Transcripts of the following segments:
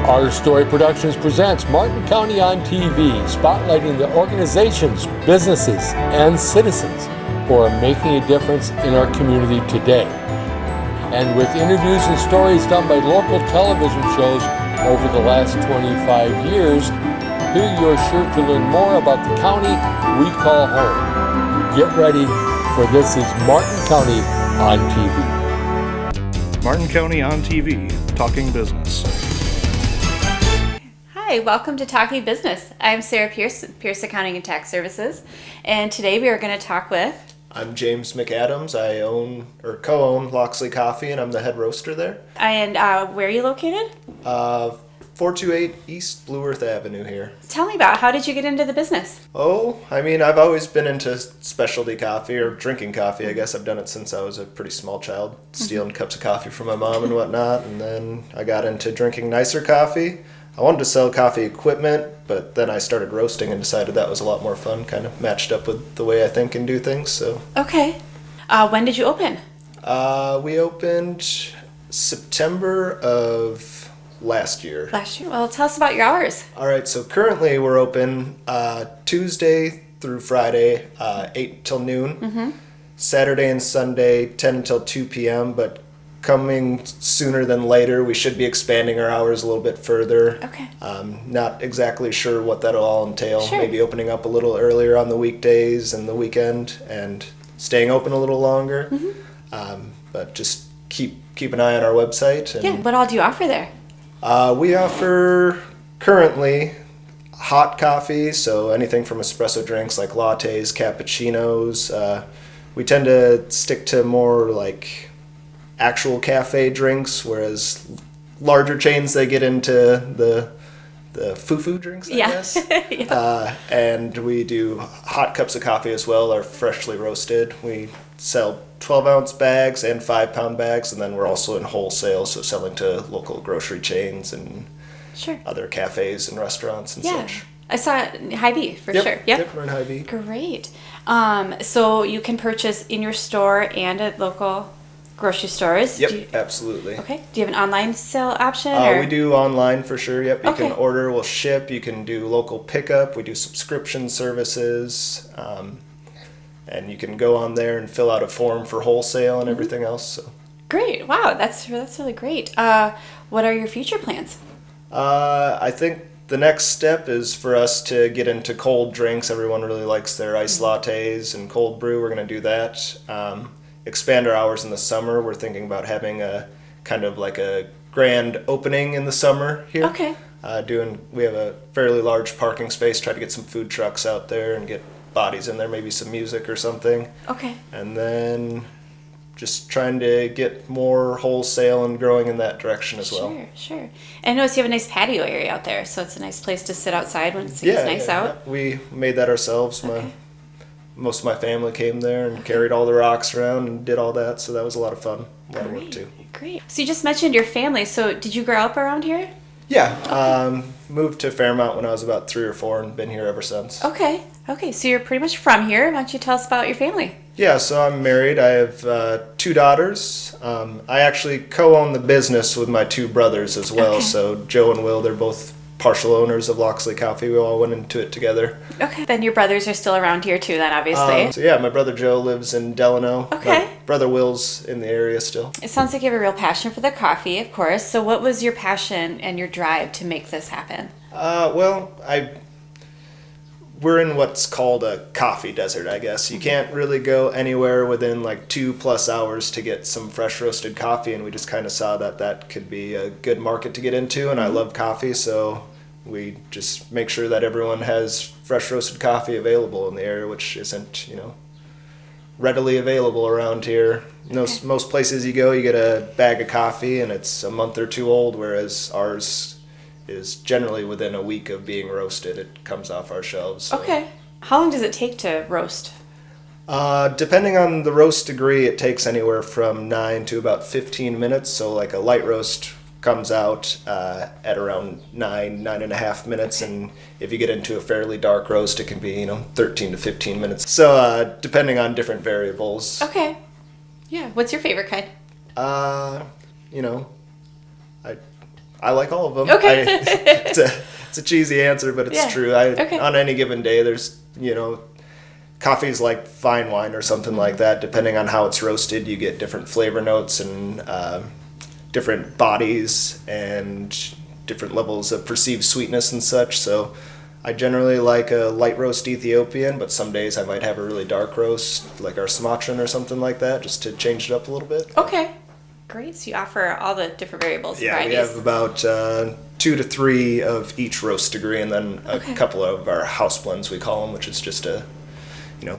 Our Story Productions presents Martin County on TV, spotlighting the organizations, businesses, and citizens who are making a difference in our community today. And with interviews and stories done by local television shows over the last 25 years, here you're sure to learn more about the county we call home. Get ready, for this is Martin County on TV. Martin County on TV, talking business. Hi, welcome to Talking Business. I'm Sara Pierce, Pierce Accounting and Tax Services, and today we are going to talk with... I'm James McAdams. I own or co-own Loxley Coffee, and I'm the head roaster there. And where are you located? 428 East Blue Earth Avenue here. Tell me about how did you get into the business? I've always been into specialty coffee or drinking coffee. I guess I've done it since I was a pretty small child, stealing cups of coffee from my mom and whatnot. And then I got into drinking nicer coffee. I wanted to sell coffee equipment, but then I started roasting and decided that was a lot more fun, kind of matched up with the way I think and do things. So. Okay. When did you open? We opened September of last year. Last year? Well, tell us about your hours. All right, so currently we're open Tuesday through Friday, 8 till noon. Mm-hmm. Saturday and Sunday, 10 until 2 p.m., but coming sooner than later, we should be expanding our hours a little bit further. Okay. Not exactly sure what that'll all entail. Sure. Maybe opening up a little earlier on the weekdays and the weekend and staying open a little longer. Mm-hmm. But just keep an eye on our website. And, what all do you offer there? we offer currently hot coffee, so anything from espresso drinks like lattes, cappuccinos. We tend to stick to more like actual cafe drinks, whereas larger chains, they get into the foo-foo drinks, I guess. Yeah. And we do hot cups of coffee as well, are freshly roasted. We sell 12-ounce bags and 5-pound bags, and then we're also in wholesale, so selling to local grocery chains and other cafes and restaurants and such. I saw it in Hy-Vee for sure. Yep, we're in Hy-Vee. Great. So you can purchase in your store and at local grocery stores? Yep, absolutely. Okay. Do you have an online sale option? We do online for sure. Yep, you Okay. can order, we'll ship. You can do local pickup. We do subscription services. And you can go on there and fill out a form for wholesale and everything else. So. Great. Wow, that's really great. What are your future plans? I think the next step is for us to get into cold drinks. Everyone really likes their iced lattes and cold brew. We're going to do that. Expand our hours in the summer. We're thinking about having a kind of like a grand opening in the summer here. Okay. We have a fairly large parking space. Try to get some food trucks out there and get bodies in there, maybe some music or something. Okay. And then just trying to get more wholesale and growing in that direction as well. Sure. And I notice you have a nice patio area out there, so it's a nice place to sit outside when it gets nice out. Yeah. We made that ourselves. Most of my family came there and carried all the rocks around and did all that, so that was a lot of fun. A lot of work too. Great. So you just mentioned your family. So did you grow up around here? Yeah. Moved to Fairmont when I was about 3 or 4 and been here ever since. Okay. So you're pretty much from here. Why don't you tell us about your family? Yeah, so I'm married. I have 2 daughters. I actually co-own the business with my 2 brothers as well. Okay. So Joe and Will, they're both partial owners of Loxley Coffee. We all went into it together. Okay. Then your brothers are still around here too, then, obviously. So yeah, my brother Joe lives in Delano. Okay. My brother Will's in the area still. It sounds like you have a real passion for the coffee, of course. So what was your passion and your drive to make this happen? We're in what's called a coffee desert, I guess. You can't really go anywhere within like 2+ hours to get some fresh roasted coffee, and we just kind of saw that could be a good market to get into, and I love coffee, so we just make sure that everyone has fresh roasted coffee available in the area, which isn't, readily available around here. Most places you go, you get a bag of coffee and it's a month or 2 old, whereas ours is generally within a week of being roasted. It comes off our shelves. So. Okay. How long does it take to roast? Depending on the roast degree, it takes anywhere from 9 to about 15 minutes. So like a light roast comes out at around 9.5 minutes. And if you get into a fairly dark roast, it can be, 13 to 15 minutes. So depending on different variables. Okay. Yeah. What's your favorite kind? I I like all of them. Okay. It's a cheesy answer, but it's true. On any given day, there's, coffee is like fine wine or something like that. Depending on how it's roasted, you get different flavor notes and different bodies and different levels of perceived sweetness and such. So I generally like a light roast Ethiopian, but some days I might have a really dark roast, like our Sumatran or something like that, just to change it up a little bit. Okay. Great. So you offer all the different variables. Yeah, varieties. we have about 2 to 3 of each roast degree, and then a couple of our house blends, we call them, which is just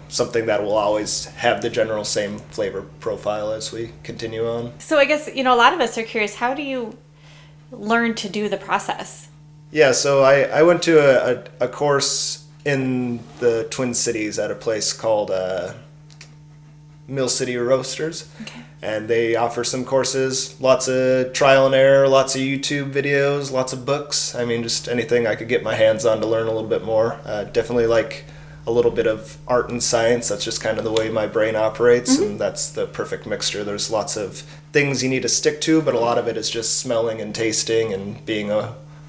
something that will always have the general same flavor profile as we continue on. So I guess, a lot of us are curious, how do you learn to do the process? Yeah, so I went to a course in the Twin Cities at a place called Mill City Roasters. Okay. And they offer some courses, lots of trial and error, lots of YouTube videos, lots of books. I mean, just anything I could get my hands on to learn a little bit more. Definitely like a little bit of art and science. That's just kind of the way my brain operates, and that's the perfect mixture. There's lots of things you need to stick to, but a lot of it is just smelling and tasting and being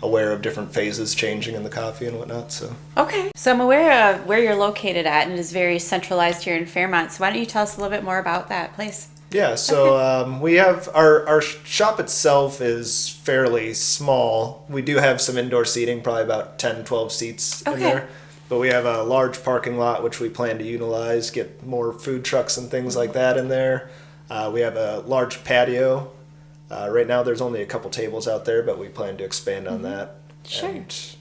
aware of different phases changing in the coffee and whatnot. So Okay. So I'm aware of where you're located at, and it is very centralized here in Fairmont. So why don't you tell us a little bit more about that place? yeah, so we have our shop itself is fairly small. We do have some indoor seating, probably about 10, 12 seats in there. But we have a large parking lot, which we plan to utilize, get more food trucks and things like that in there. We have a large patio. Right now there's only a couple tables out there, but we plan to expand on that. Sure. And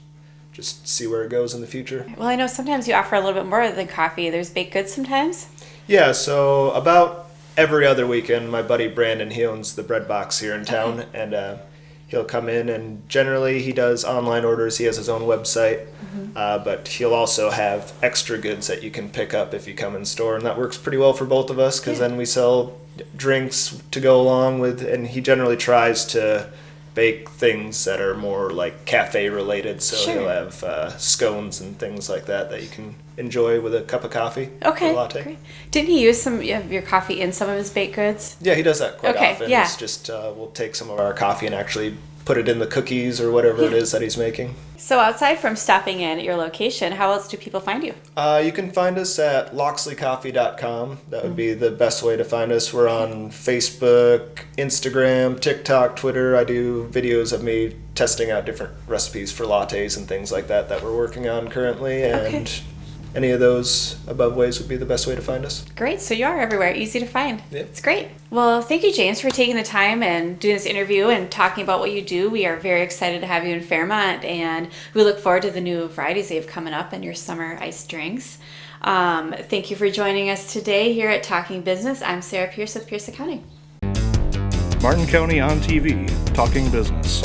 just see where it goes in the future. Well, I know sometimes you offer a little bit more than coffee. There's baked goods sometimes. Yeah, so about every other weekend, my buddy Brandon, he owns the bread box here in town, and he'll come in, and generally he does online orders. He has his own website, but he'll also have extra goods that you can pick up if you come in store, and that works pretty well for both of us, because then we sell drinks to go along with, and he generally tries to bake things that are more like cafe related, so he'll have scones and things like that you can enjoy with a cup of coffee. Okay, or latte. great. Didn't he use some of your coffee in some of his baked goods? Yeah, he does that quite Okay, often. yeah. It's just we'll take some of our coffee and actually put it in the cookies or whatever it is that he's making. So outside from stopping in at your location, how else do people find you? You can find us at loxleycoffee.com. That would be the best way to find us. We're on Facebook, Instagram, TikTok, Twitter. I do videos of me testing out different recipes for lattes and things like that we're working on currently. And any of those above ways would be the best way to find us. Great. So you are everywhere. Easy to find. Yep. It's great. Well, thank you, James, for taking the time and doing this interview and talking about what you do. We are very excited to have you in Fairmont, and we look forward to the new varieties that you have coming up and your summer iced drinks. Thank you for joining us today here at Talking Business. I'm Sara Pierce with Pierce Accounting. Martin County on TV, Talking Business.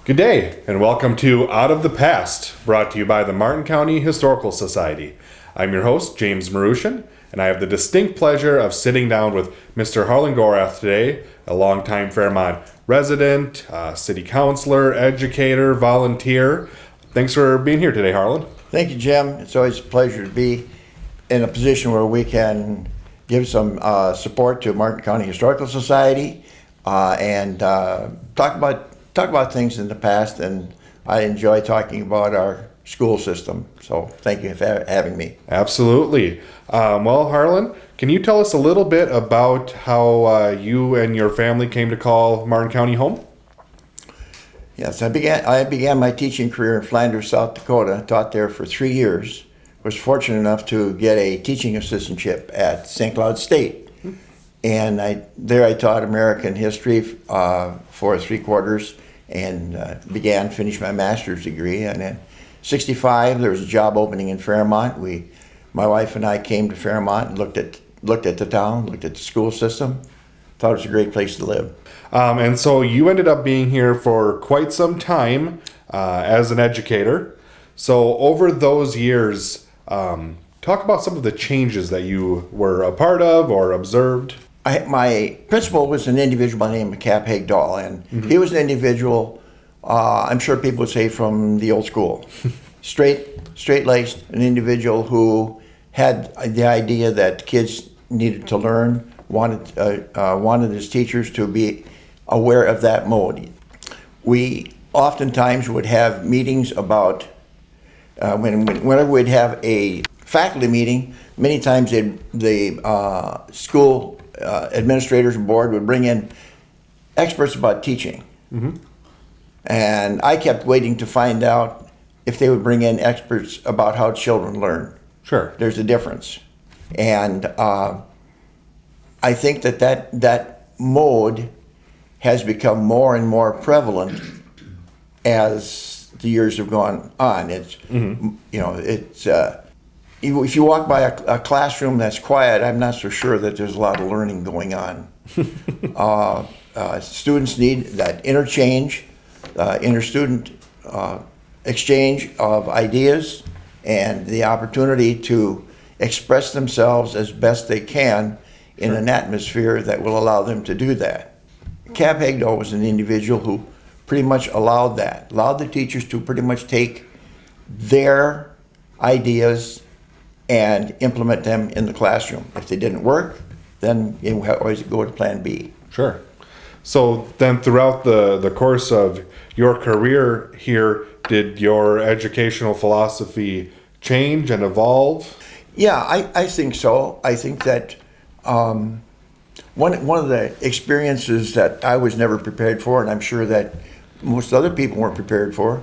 Good day, and welcome to Out of the Past, brought to you by the Martin County Historical Society. I'm your host, James Marushin, and I have the distinct pleasure of sitting down with Mr. Harlan Gorath today, a longtime Fairmont resident, city councilor, educator, volunteer. Thanks for being here today, Harlan. Thank you, Jim. It's always a pleasure to be in a position where we can give some support to Martin County Historical Society and talk about things in the past, and I enjoy talking about our school system. So thank you for having me. Absolutely. Well, Harlan, can you tell us a little bit about how you and your family came to call Martin County home? Yes, I began my teaching career in Flanders, South Dakota. Taught there for 3 years. Was fortunate enough to get a teaching assistantship at St. Cloud State. And I taught American history for 3 quarters and finished my master's degree. And in '65, there was a job opening in Fairmont. My wife and I came to Fairmont and looked at the town, looked at the school system. Thought it was a great place to live. And so you ended up being here for quite some time as an educator. So over those years, talk about some of the changes that you were a part of or observed. My principal was an individual by the name of Cap Hagdahl, and he was an individual, I'm sure people would say, from the old school. straight-laced, an individual who had the idea that kids needed to learn, wanted his teachers to be aware of that mode. We oftentimes would have meetings about, whenever we'd have a faculty meeting, many times the school administrators and board would bring in experts about teaching. And I kept waiting to find out if they would bring in experts about how children learn. Sure. There's a difference. And I think that mode has become more and more prevalent as the years have gone on. It's, if you walk by a classroom that's quiet, I'm not so sure that there's a lot of learning going on. Students need that interchange, inter-student exchange of ideas and the opportunity to express themselves as best they can in an atmosphere that will allow them to do that. Cap Hagdahl was an individual who pretty much allowed the teachers to pretty much take their ideas and implement them in the classroom. If they didn't work, then you always go to plan B. Sure. So then throughout the course of your career here, did your educational philosophy change and evolve? Yeah, I think so. I think that one of the experiences that I was never prepared for, and I'm sure that most other people weren't prepared for,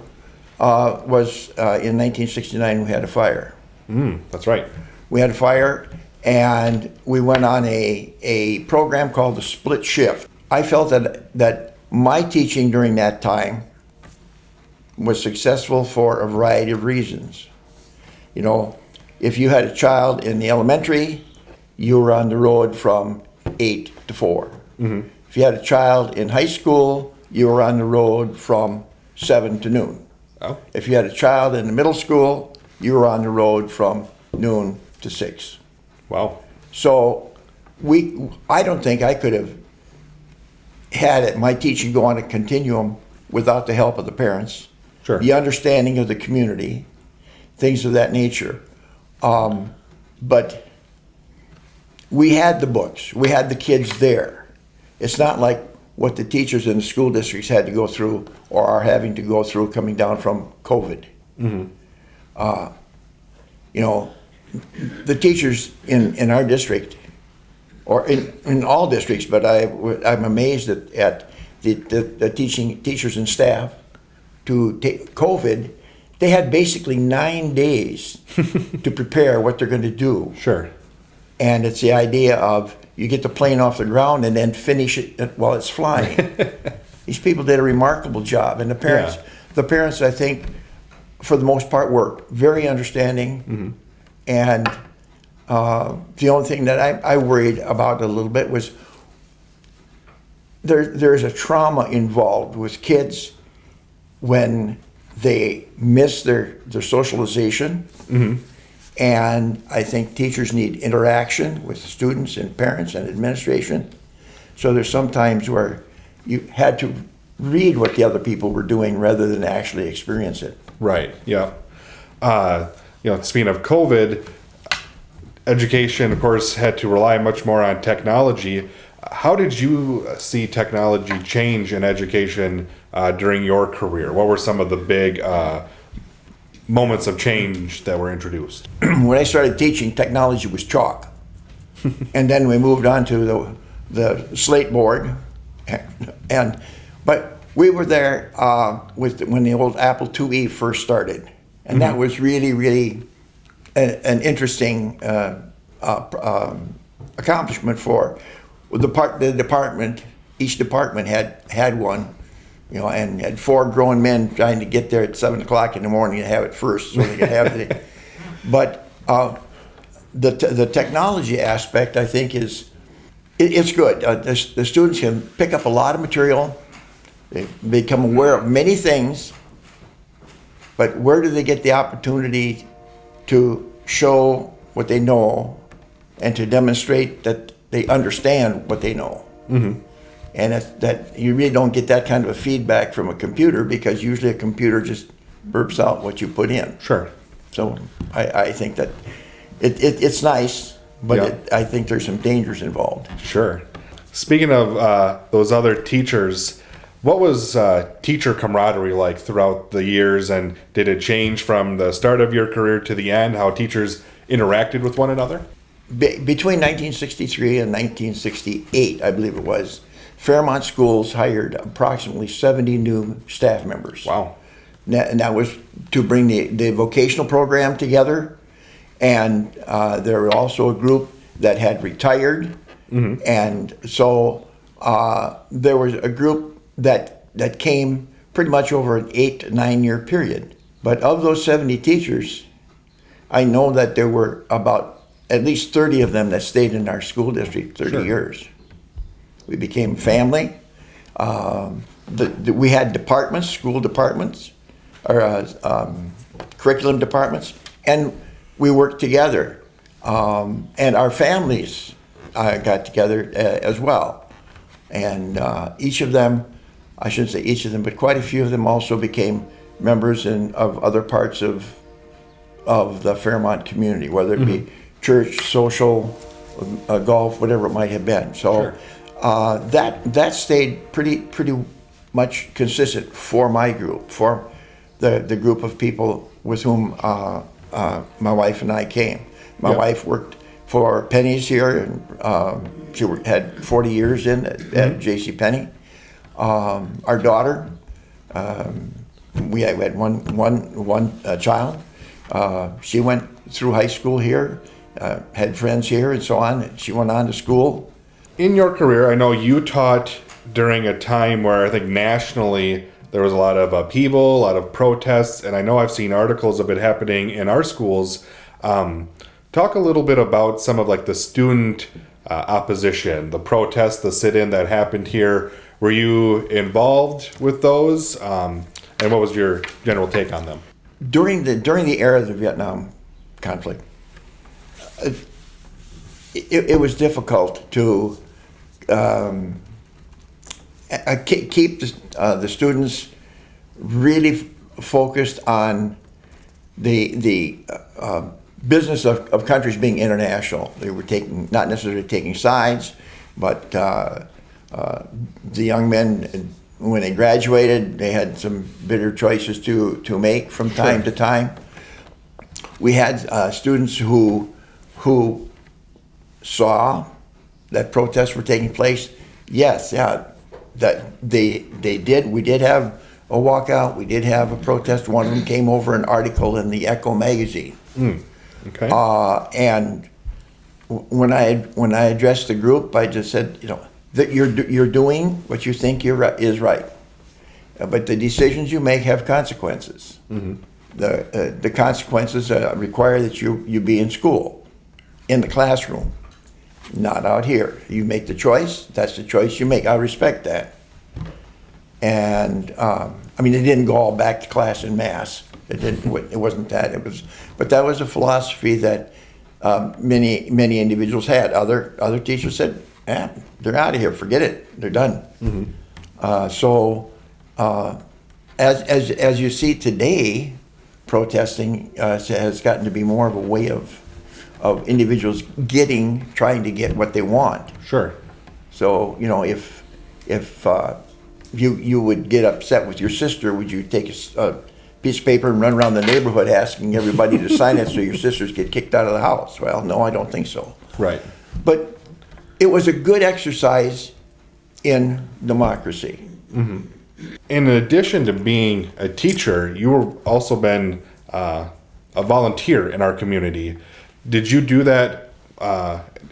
was in 1969 we had a fire. That's right. We had a fire, and we went on a program called the split shift. I felt that my teaching during that time was successful for a variety of reasons. You know, if you had a child in the elementary, you were on the road from 8 to 4. If you had a child in high school, you were on the road from 7 to noon. Oh. If you had a child in the middle school, you were on the road from noon to 6. Wow. So I don't think I could have had my teaching go on a continuum without the help of the parents, Sure. the understanding of the community, things of that nature. But we had the books, we had the kids there. It's not like what the teachers in the school districts had to go through or are having to go through coming down from COVID. The teachers in our district, or in all districts, but I'm amazed at the teachers and staff to take COVID. They had basically 9 days to prepare what they're going to do. Sure. And it's the idea of you get the plane off the ground and then finish it while it's flying. These people did a remarkable job, and the parents, I think, for the most part, were very understanding. And the only thing that I worried about a little bit was there's a trauma involved with kids when they miss their socialization. And I think teachers need interaction with students and parents and administration. So there's some times where you had to read what the other people were doing rather than actually experience it. Right. Yeah. Speaking of COVID, education, of course, had to rely much more on technology. How did you see technology change in education during your career? What were some of the big moments of change that were introduced? When I started teaching, technology was chalk. And then we moved on to the slate board. But we were there when the old Apple IIe first started. And that was really, really an interesting accomplishment for the department. Each department had one, and had 4 grown men trying to get there at 7 o'clock in the morning to have it first, so they could have it. But the technology aspect, I think, it's good. The students can pick up a lot of material. They become aware of many things. But where do they get the opportunity to show what they know and to demonstrate that they understand what they know? And that you really don't get that kind of a feedback from a computer, because usually a computer just burps out what you put in. Sure. So I think that it's nice, but Yeah. I think there's some dangers involved. Sure. Speaking of those other teachers, what was teacher camaraderie like throughout the years, and did it change from the start of your career to the end, how teachers interacted with one another? Between 1963 and 1968, I believe it was, Fairmont Schools hired approximately 70 new staff members. Wow. And that was to bring the vocational program together. And there were also a group that had retired. Mm-hmm. And so there was a group that came pretty much over an 8 to 9 year period. But of those 70 teachers, I know that there were about at least 30 of them that stayed in our school district 30 years. We became family. We had departments, school departments, or curriculum departments, and we worked together. And our families got together as well. And each of them, I shouldn't say each of them, but quite a few of them also became members of other parts of the Fairmont community, whether it be church, social, golf, whatever it might have been. So that stayed pretty much consistent for my group, for the group of people with whom my wife and I came. My wife worked for Penny's here, and she had 40 years at J.C. Penney. Our daughter, we had one child. She went through high school here, had friends here, and so on. She went on to school. In your career, I know you taught during a time where I think nationally there was a lot of upheaval, a lot of protests, and I know I've seen articles of it happening in our schools. Talk a little bit about some of like the student opposition, the protests, the sit-in that happened here. Were you involved with those? And what was your general take on them? During the era of the Vietnam conflict, it was difficult to keep the students really focused on the business of countries being international. They were not necessarily taking sides, but the young men, when they graduated, they had some bitter choices to make from time to time. We had students who saw that protests were taking place. Yes, that they did. We did have a walkout. We did have a protest. One of them came over an article in the Echo magazine. Okay. And when I addressed the group, I just said, that you're doing what you think is right, but the decisions you make have consequences. Mm-hmm. The consequences require that you be in school, in the classroom, not out here. You make the choice. That's the choice you make. I respect that. And it didn't go all back to class en masse. It wasn't that. But that was a philosophy that many individuals had. Other teachers said, they're out of here. Forget it. They're done. Mm-hmm. So as you see today, protesting has gotten to be more of a way of individuals trying to get what they want. Sure. So if you would get upset with your sister, would you take a piece of paper and run around the neighborhood asking everybody to sign it so your sisters get kicked out of the house? Well, no, I don't think so. Right. But it was a good exercise in democracy. Mm-hmm. In addition to being a teacher, you were also been a volunteer in our community. Did you do that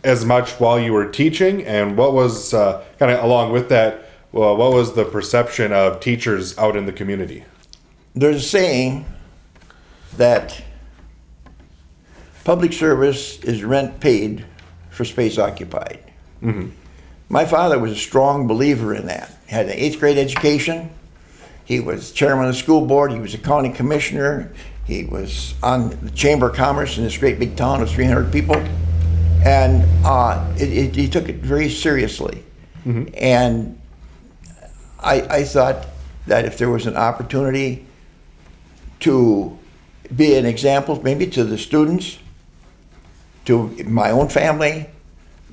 as much while you were teaching? And what was kind of along with that? Well, what was the perception of teachers out in the community? There's a saying that public service is rent paid for space occupied. Mm-hmm. My father was a strong believer in that. He had an 8th grade education. He was chairman of the school board. He was a county commissioner. He was on the Chamber of Commerce in this great big town of 300 people. And he took it very seriously. Mm-hmm. And I thought that if there was an opportunity to be an example maybe to the students, to my own family.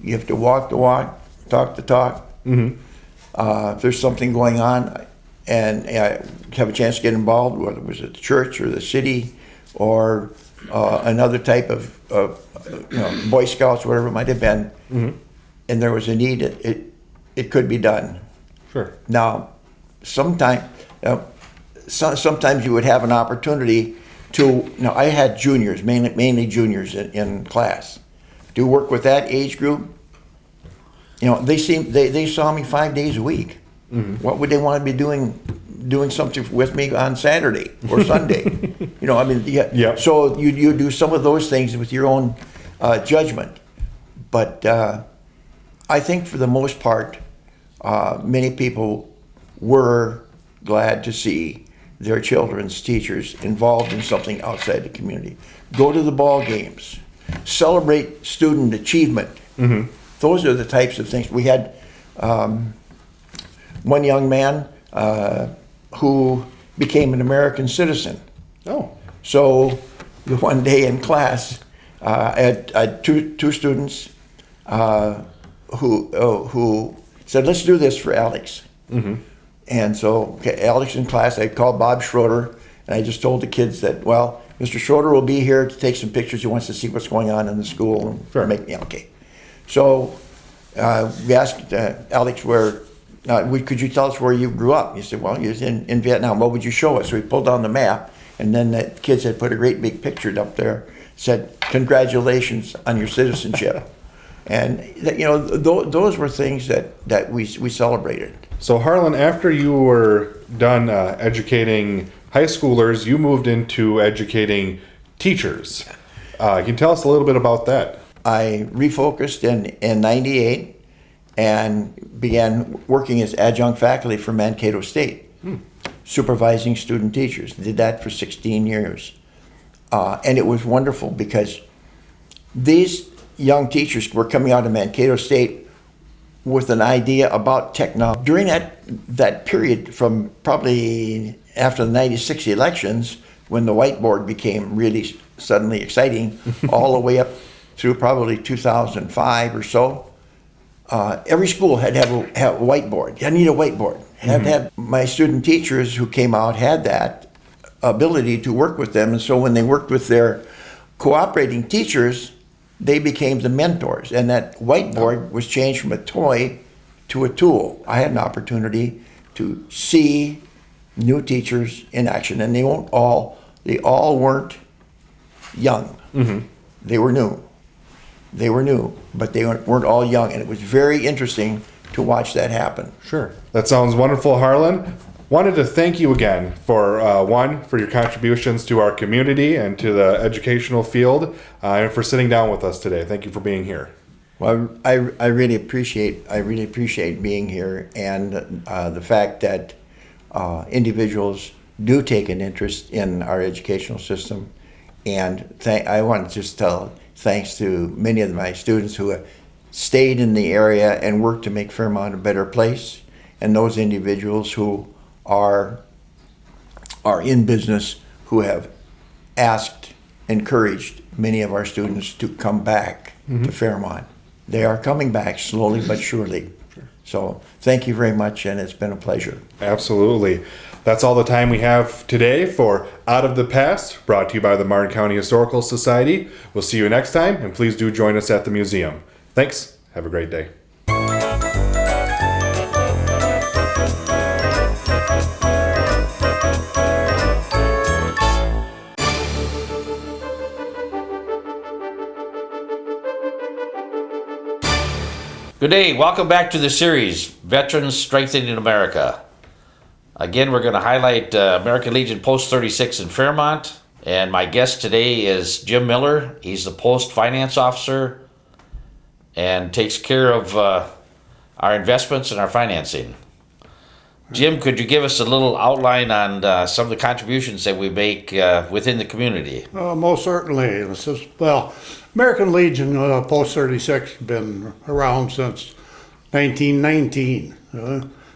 You have to walk the walk, talk the talk. If there's something going on and have a chance to get involved, whether it was at the church or the city or another type of Boy Scouts, whatever it might have been, and there was a need, it could be done. Sure. Now, sometimes you would have an opportunity to. Now, I had juniors, mainly juniors in class. Do work with that age group. They saw me 5 days a week. What would they want to be doing something with me on Saturday or Sunday? Yeah. So you do some of those things with your own judgment, but I think for the most part, many people were glad to see their children's teachers involved in something outside the community. Go to the ball games, celebrate student achievement. Those are the types of things. We had one young man who became an American citizen. Oh. So the one day in class, I had two students who said, "Let's do this for Alex." And so, okay, Alex in class, I called Bob Schroeder, and I just told the kids that, well, Mr. Schroeder will be here to take some pictures. He wants to see what's going on in the school. And Sure. Okay. So we asked Alex could you tell us where you grew up? He said, well, you was in Vietnam. What would you show us? So we pulled down the map, and then the kids had put a great big picture up there, said, congratulations on your citizenship. And those were things that we celebrated. So Harlan, after you were done educating high schoolers, you moved into educating teachers. Can you tell us a little bit about that? I refocused in 98 and began working as adjunct faculty for Mankato State, supervising student teachers. Did that for 16 years. And it was wonderful because these young teachers were coming out of Mankato State with an idea about technology. During that period from probably after the 96 elections, when the whiteboard became really suddenly exciting, all the way up through probably 2005 or so, every school had to have a whiteboard. You need a whiteboard. Had to have. My student teachers who came out had that ability to work with them, and so when they worked with their cooperating teachers, they became the mentors, and that whiteboard was changed from a toy to a tool. I had an opportunity to see new teachers in action, and they all weren't young. They were new. But they weren't all young, and it was very interesting to watch that happen. Sure. That sounds wonderful, Harlan. Wanted to thank you again for for your contributions to our community and to the educational field, and for sitting down with us today. Thank you for being here. Well, I really appreciate being here, and the fact that individuals do take an interest in our educational system. And I want to just tell thanks to many of my students who have stayed in the area and worked to make Fairmont a better place, and those individuals who are in business, who have encouraged many of our students to come back to Fairmont. They are coming back slowly but surely. So thank you very much, and it's been a pleasure. Absolutely. That's all the time we have today for Out of the Past, brought to you by the Martin County Historical Society. We'll see you next time, and please do join us at the museum. Thanks. Have a great day. Good day. Welcome back to the series, Veterans Strengthening America. Again, we're going to highlight American Legion Post 36 in Fairmont. And my guest today is Jim Miller. He's the Post Finance Officer and takes care of our investments and our financing. Jim, could you give us a little outline on some of the contributions that we make within the community? Most certainly. American Legion Post 36 has been around since 1919.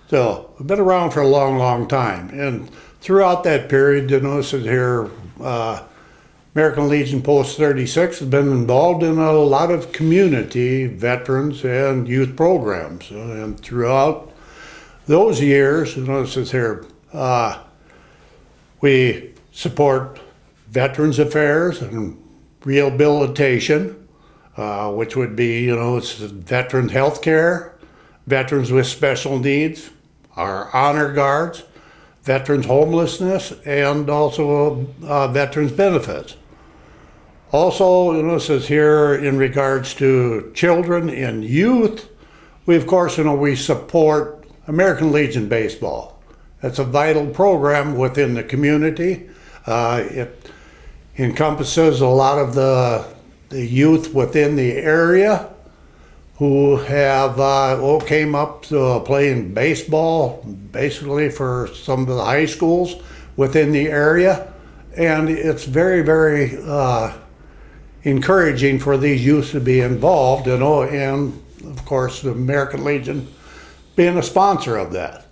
So we've been around for a long, long time. And throughout that period, this is here, American Legion Post 36 has been involved in a lot of community, veterans, and youth programs. And throughout those years, this is here, we support Veterans Affairs and rehabilitation, which would be, it's veteran health care, veterans with special needs, our honor guards, veterans homelessness, and also veterans benefits. Also, this is here in regards to children and youth. We, of course, we support American Legion Baseball. It's a vital program within the community. It encompasses a lot of the youth within the area who have came up to playing baseball basically for some of the high schools within the area. And it's very, very encouraging for these youth to be involved, and of course the American Legion being a sponsor of that.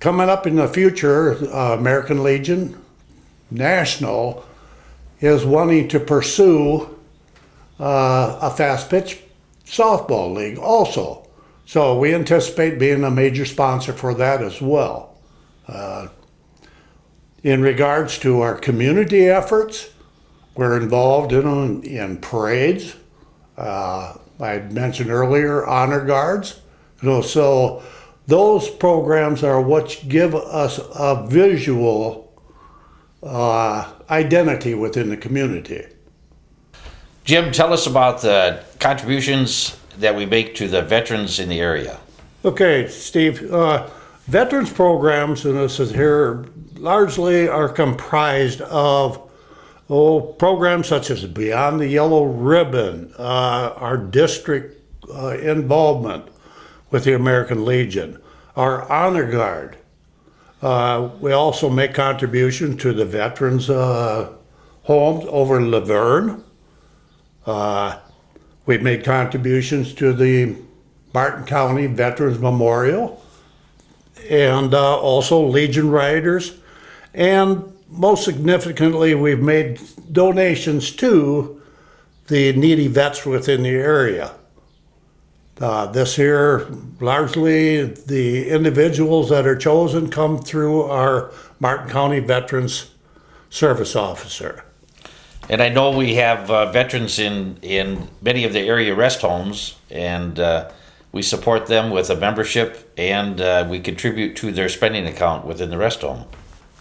Coming up in the future, American Legion National is wanting to pursue a fast pitch softball league also. So we anticipate being a major sponsor for that as well. In regards to our community efforts, we're involved in parades. I mentioned earlier honor guards. So those programs are what give us a visual identity within the community. Jim, tell us about the contributions that we make to the veterans in the area. Okay, Steve. Veterans programs, and this is here, largely are comprised of programs such as Beyond the Yellow Ribbon, our district involvement with the American Legion, our Honor Guard. We also make contributions to the veterans' homes over in Laverne. We've made contributions to the Martin County Veterans Memorial, and also Legion Riders, and most significantly, we've made donations to the needy vets within the area. This here, largely the individuals that are chosen come through our Martin County Veterans Service Officer. And I know we have veterans in many of the area rest homes, and we support them with a membership, and we contribute to their spending account within the rest home.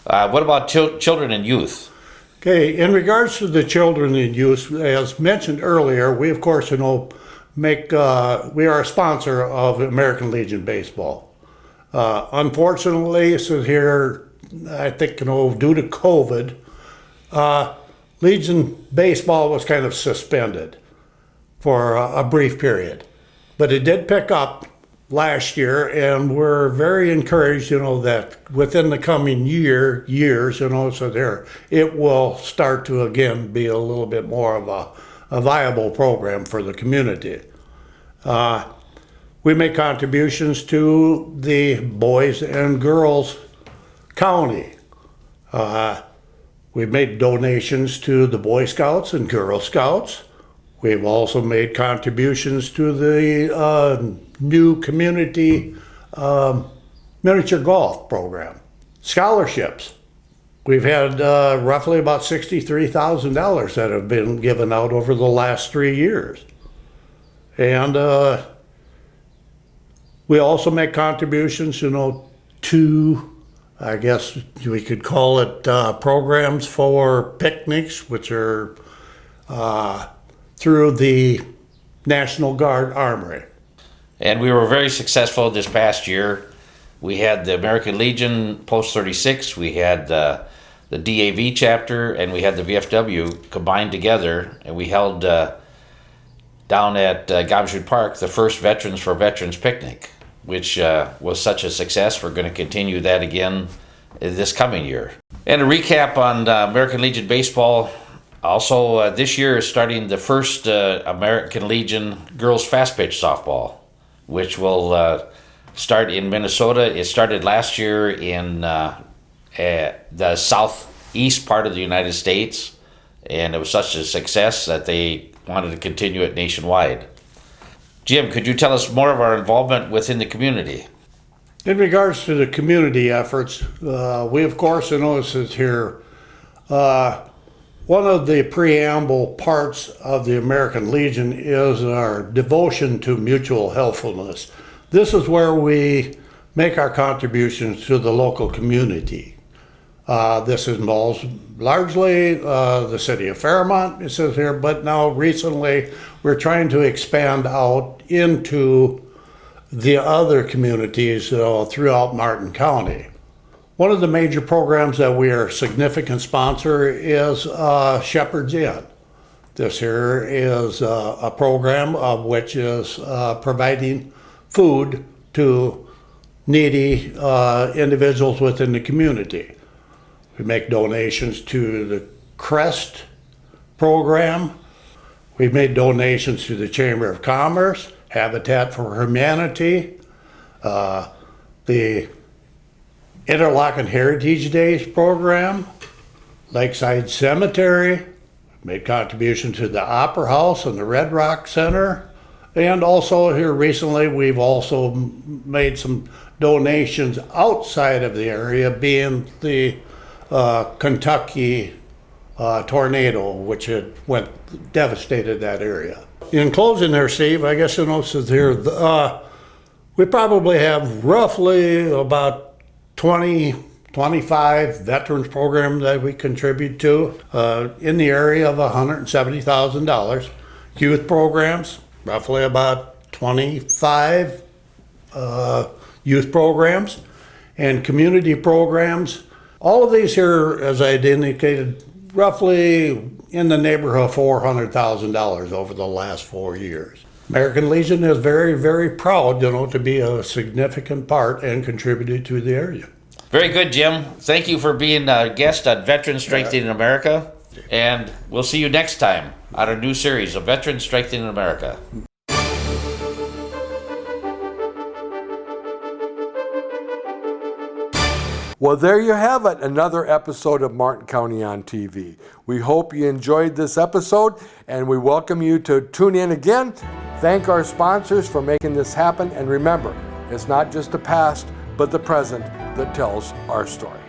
What about children and youth? Okay, in regards to the children and youth, as mentioned earlier, we of course we are a sponsor of American Legion Baseball. Unfortunately, so here, I think due to COVID, Legion Baseball was kind of suspended for a brief period, but it did pick up last year, and we're very encouraged, that within the coming years, so there, it will start to again be a little bit more of a viable program for the community. We make contributions to the Boys and Girls County. We've made donations to the Boy Scouts and Girl Scouts. We've also made contributions to the new community miniature golf program. Scholarships. We've had roughly about $63,000 that have been given out over the last 3 years. And we also make contributions, to, I guess we could call it programs for picnics, which are through the National Guard Armory. And we were very successful this past year. We had the American Legion Post 36, we had the DAV chapter, and we had the VFW combined together, and we held down at Gobshoot Park the first Veterans for Veterans picnic, which was such a success. We're going to continue that again this coming year. And a recap on American Legion Baseball. Also, this year is starting the first American Legion Girls Fast Pitch Softball, which will start in Minnesota. It started last year in the southeast part of the United States, and it was such a success that they wanted to continue it nationwide. Jim, could you tell us more of our involvement within the community? In regards to the community efforts, we of course, this is here, one of the preamble parts of the American Legion is our devotion to mutual helpfulness. This is where we make our contributions to the local community. This involves largely the city of Fairmont, it says here, but now recently we're trying to expand out into the other communities throughout Martin County. One of the major programs that we are a significant sponsor is Shepherd's Inn. This here is a program of which is providing food to needy individuals within the community. We make donations to the CREST program. We've made donations to the Chamber of Commerce, Habitat for Humanity, the Interlochen Heritage Days program, Lakeside Cemetery, made contributions to the Opera House and the Red Rock Center, and also here recently we've also made some donations outside of the area, being the Kentucky tornado, which had devastated that area. In closing there, Steve, I guess says here, we probably have roughly about 25 veterans programs that we contribute to in the area of $170,000. Youth programs, roughly about 25 youth programs, and community programs. All of these here, as I indicated, roughly in the neighborhood of $400,000 over the last 4 years. American Legion is very, very proud, to be a significant part and contributed to the area. Very good, Jim. Thank you for being a guest on Veterans Strengthening America, and we'll see you next time on our new series of Veterans Strengthening America. Well, there you have it, another episode of Martin County on TV. We hope you enjoyed this episode, and we welcome you to tune in again. Thank our sponsors for making this happen, and remember, it's not just the past, but the present that tells our story.